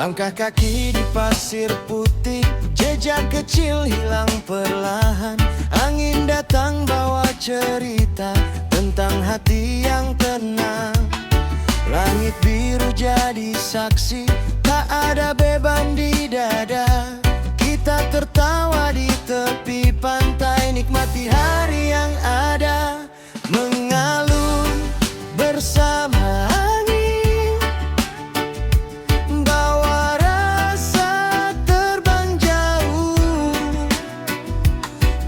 Langkah kaki di pasir putih, jejak kecil hilang perlahan. Angin datang bawa cerita tentang hati yang tenang. Langit biru jadi saksi, tak ada beban di dada. Kita tertawa di tepi pantai, nikmati hari yang ada. Mengalun bersama angin, bawa rasa terbang jauh.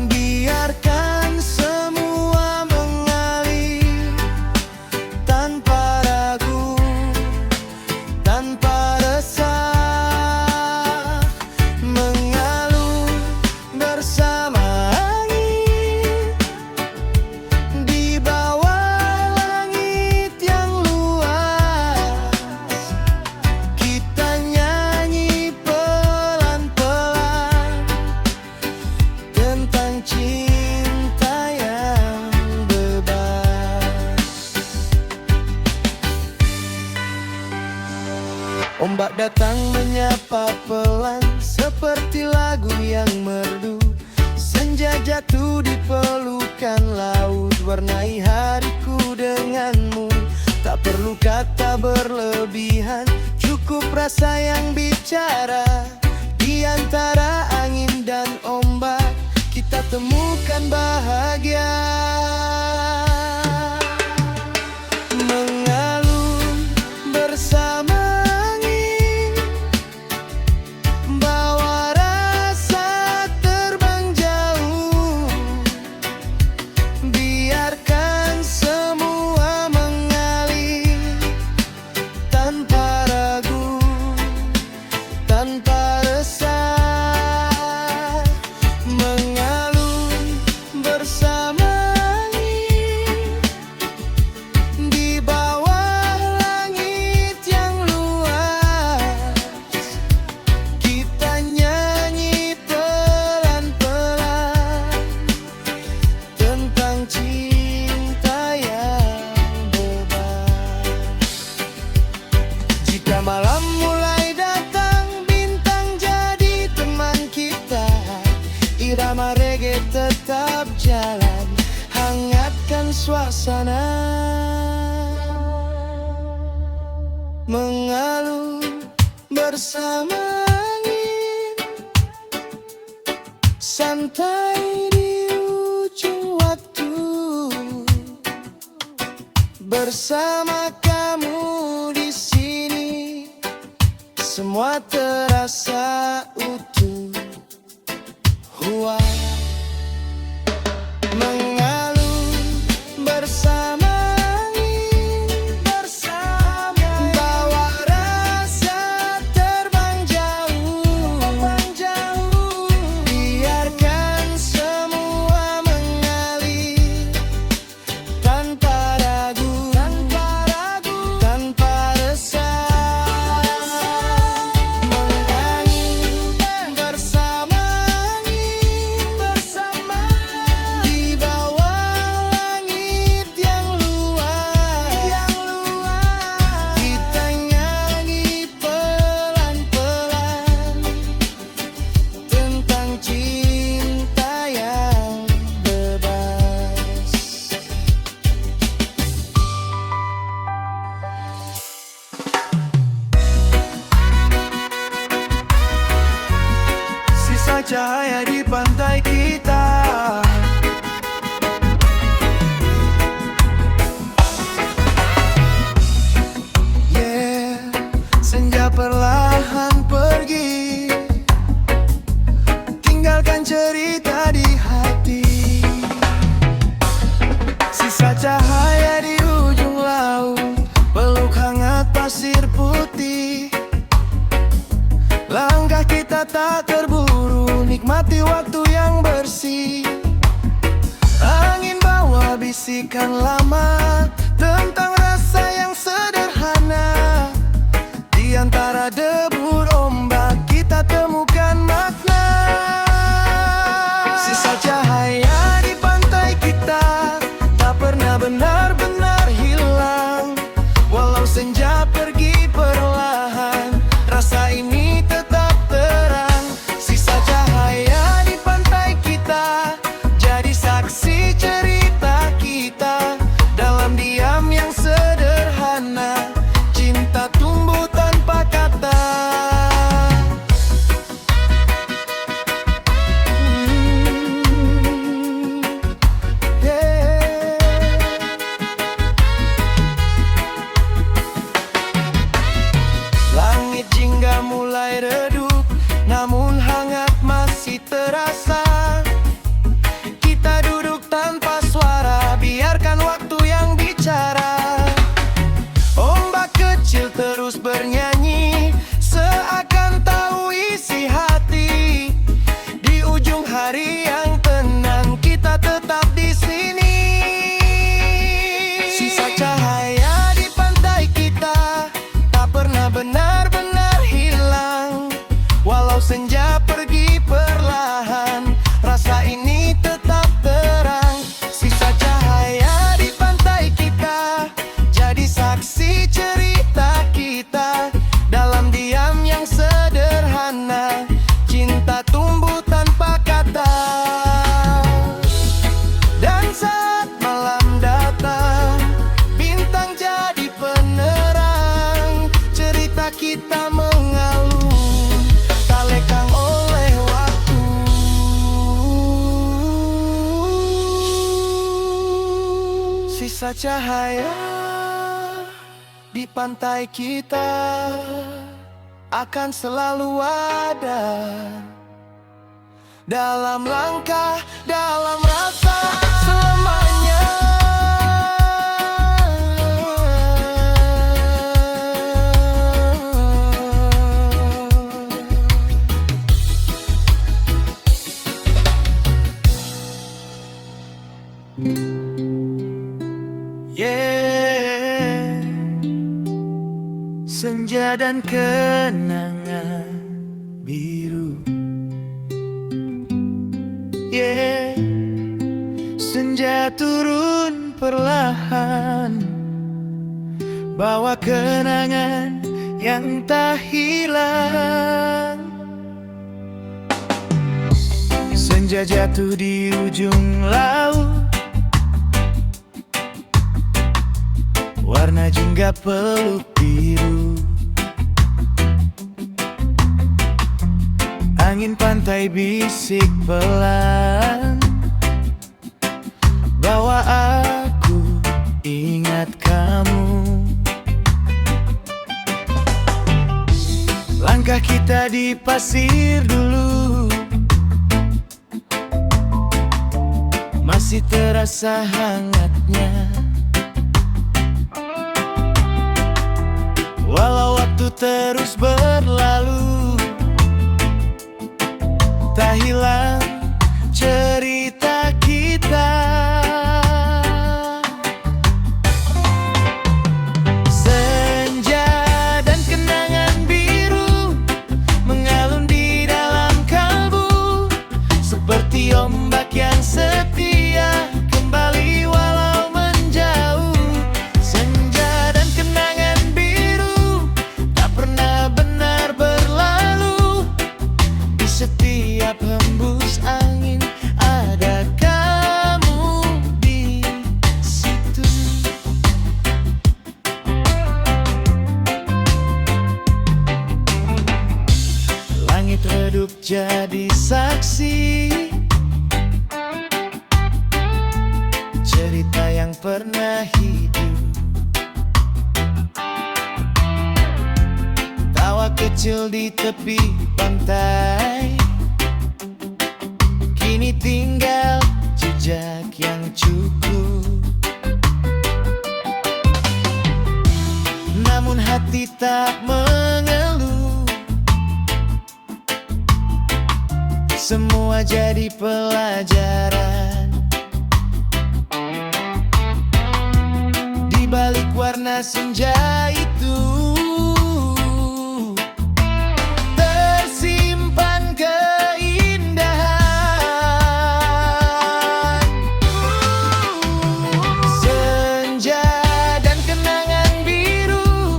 Biarkan semua mengalir tanpa ragu, tanpa resah. Mengalun bersama angin, di bawah langit yang luas. Kita nyanyi pelan-pelan tentang cinta yang bebas. Ombak datang menyapa pelan, seperti lagu yang merdu. Senja jatuh di pelukan laut, warnai hariku denganmu. Tak perlu kata berlebihan, cukup rasa yang bicara. Di antara angin dan ombak, kita temukan bahagia. Mengalun bersama angin, bawa rasa terbang jauh. Biarkan semua mengalir tanpa ragu, tanpa resah. Mengalun bersama angin, di bawah langit yang luas. Kita nyanyi pelan-pelan tentang cinta yang bebas. Jika malam mulai datang, bintang jadi teman kita. Irama reggae tetap jalan, hangatkan suasana. Mengalun bersama angin, santai di ujung waktu. Bersama kamu di sini, semua terasa utuh. Hua. Mengalun bersama angin, bawa rasa terbang jauh. Biarkan semua mengalir tanpa ragu, tanpa resah. Mengalun bersama angin, di bawah langit yang luas. Kita nyanyi pelan-pelan tentang cinta yang bebas. Sisa cahaya di pantai kita, yeah. Senja perlahan pergi, tinggalkan cerita di hati. Sisa cahaya di ujung laut, peluk hangat pasir putih. Langkah kita tak terburu, nikmati waktu yang bersih. Angin bawa bisikan lama tentang rasa yang sederhana. Di antara debur ombak, kita temukan makna. Sisa cahaya di pantai kita tak pernah benar-benar hilang. Walau senja pergi perlahan, rasa ini Sisa cahaya di pantai kita akan selalu ada, dalam langkah, dalam rasa selamanya. Yeah, senja dan kenangan biru. Yeah, senja turun perlahan, bawa kenangan yang tak hilang. Senja jatuh di ujung laut, warna jingga peluk biru. Angin pantai bisik pelan, bawa aku ingat kamu. Langkah kita di pasir dulu masih terasa hangatnya, walau waktu terus berlalu, tak hilang cerita kita. Senja dan kenangan biru mengalun di dalam kalbu, seperti ombak yang setia kembali walau menjauh. Senja dan kenangan biru tak pernah benar berlalu, di setiap hembus angin ada kamu di situ. Langit redup jadi saksi, cerita yang pernah hidup. Tawa kecil di tepi pantai, kini tinggal jejak yang cukup. Namun hati tak mengeluh, semua jadi pelajaran. Di balik warna senja itu tersimpan keindahan. Senja dan kenangan biru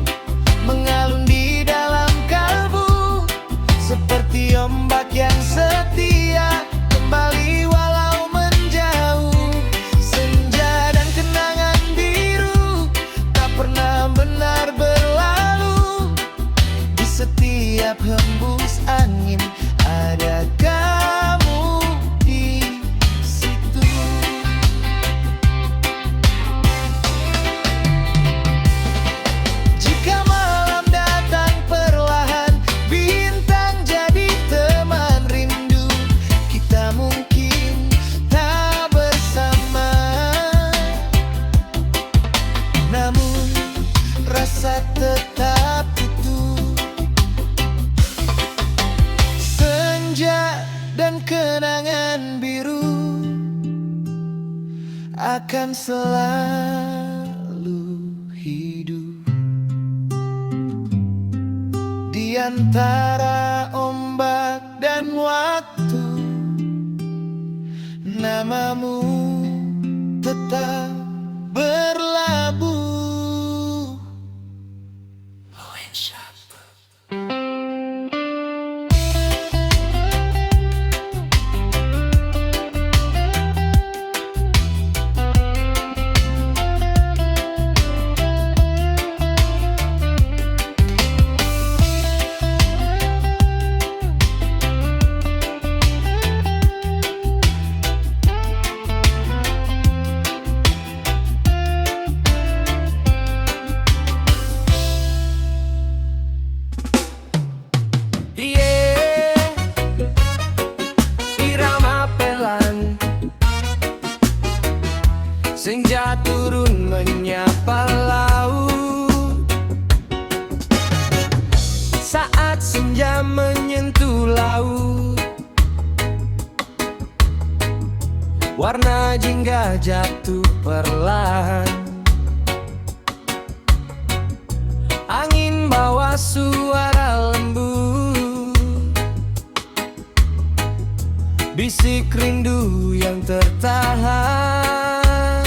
mengalun di dalam kalbu, seperti ombak yang setia kembali walau menjauh. Senja dan kenangan biru tak pernah benar berlalu, di setiap hembus angin ada kamu di situ. Jika malam datang perlahan, bintang jadi teman rindu, kita mungkin tak bersama, namun rasa tetap utuh. Senja dan kenangan biru akan selalu hidup di antara ombak dan waktu. Namamu tetap berlabuh. warna jingga jatuh perlahan. Angin bawa suara lembut, bisik rindu yang tertahan.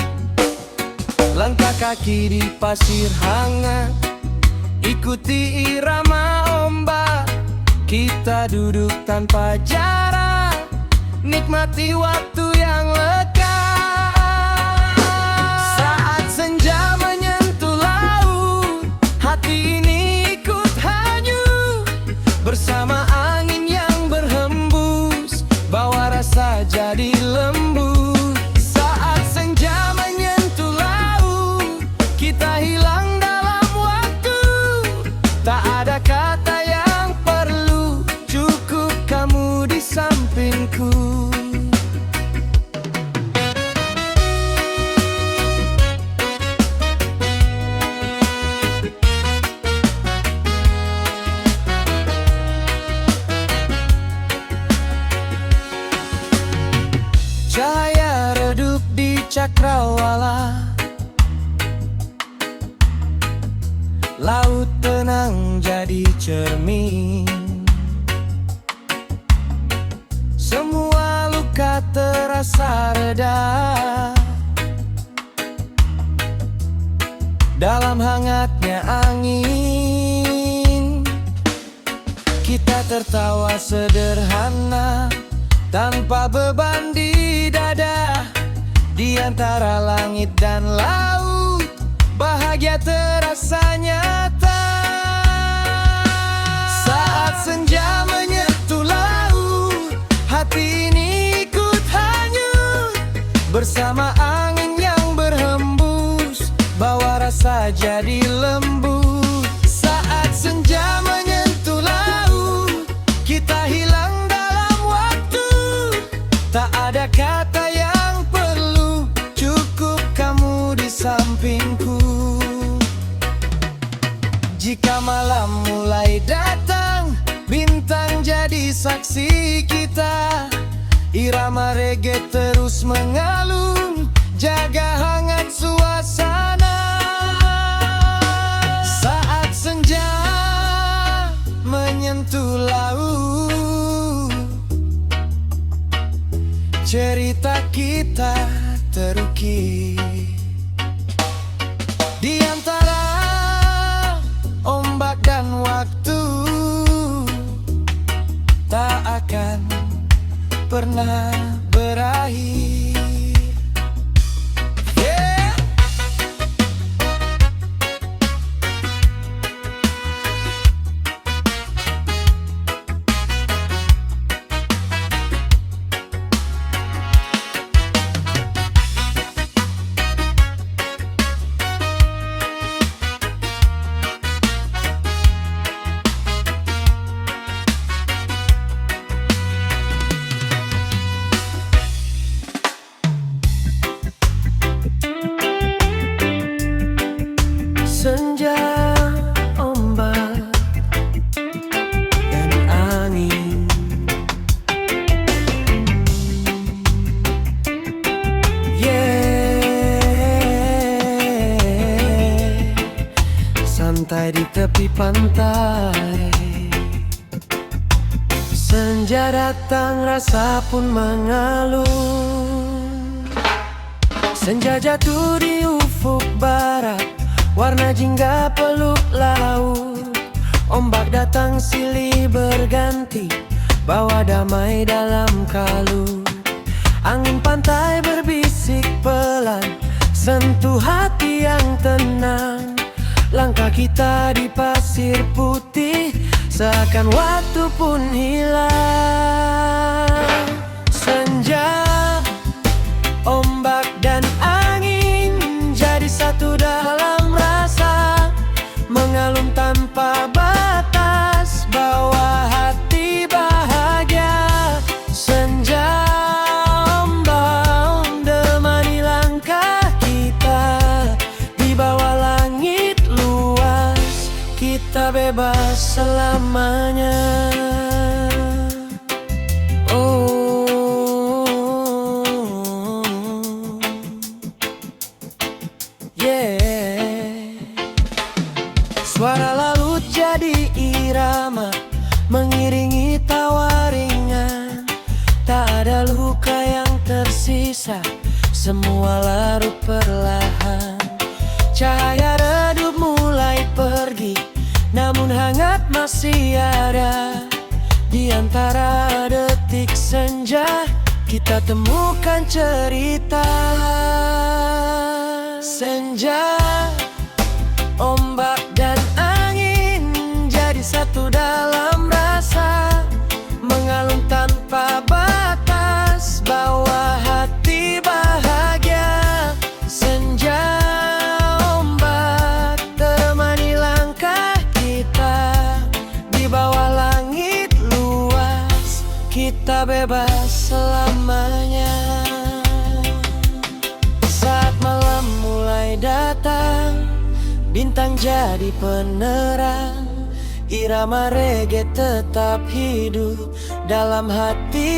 Langkah kaki di pasir hangat, ikuti irama ombak. Kita duduk tanpa jarak, nikmati waktu yang lekat. Saat senja menyentuh laut, hati ini ikut hanyut. Bersama angin yang berhembus, bawa rasa jadi lembut. Saat senja menyentuh laut, kita hilang dalam waktu. Tak ada kata yang perlu, cukup kamu di sampingku. Cahaya redup di cakrawala, laut tenang jadi cermin. Semua luka terasa reda dalam hangatnya angin. Kita tertawa sederhana tanpa beban di dada. Di antara langit dan laut, bahagia terasa nyata. Saat senja menyentuh laut, hati ini ikut hanyut. Bersama angin yang berhembus, bawa rasa jadi lembut. Saat senja menyentuh laut, kita hilang dalam waktu. Tak ada kata yang perlu, cukup kamu di sampingku. Jika malam mulai datang, bintang jadi saksi kita. Irama reggae terus mengalun, jaga hangat suasana. Saat senja menyentuh laut, cerita kita terukir di antara ombak dan waktu. Tak akan pernah berakhir. Yeah. Senja, ombak, dan angin. Yeah. Santai di tepi pantai, senja datang rasa pun mengalun. Senja jatuh di ufuk barat, warna jingga peluk laut. Ombak datang silih berganti, bawa damai dalam kalung. Angin pantai berbisik pelan, sentuh hati yang tenang. Langkah kita di pasir putih, seakan waktu pun hilang. Senja, ombak dan angin jadi satu dalam rasa, mengalun tanpa batas, bawa hati bahagia. Senja, ombak menemani langkah kita, di bawah langit luas, kita bebas selamanya. Oh. desa, semua larut perlahan. Cahaya redup mulai pergi, namun hangat masih ada. Di antara detik senja, kita temukan cerita. Senja, ombak dan angin jadi satu dalam rasa, mengalun tanpa batas, bawa hati bahagia. Senja, ombak temani langkah kita, di bawah langit luas kita bebas selamanya. Saat malam mulai datang, bintang jadi penerang, irama reggae tetap hidup dalam hati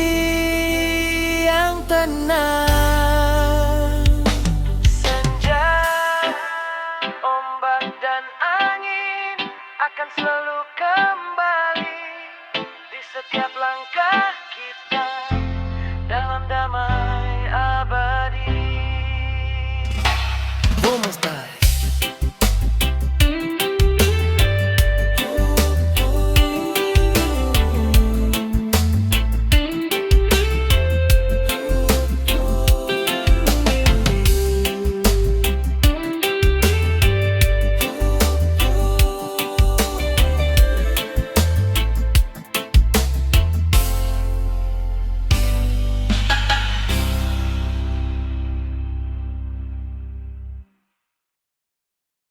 yang tenang. Senja, ombak dan angin akan selalu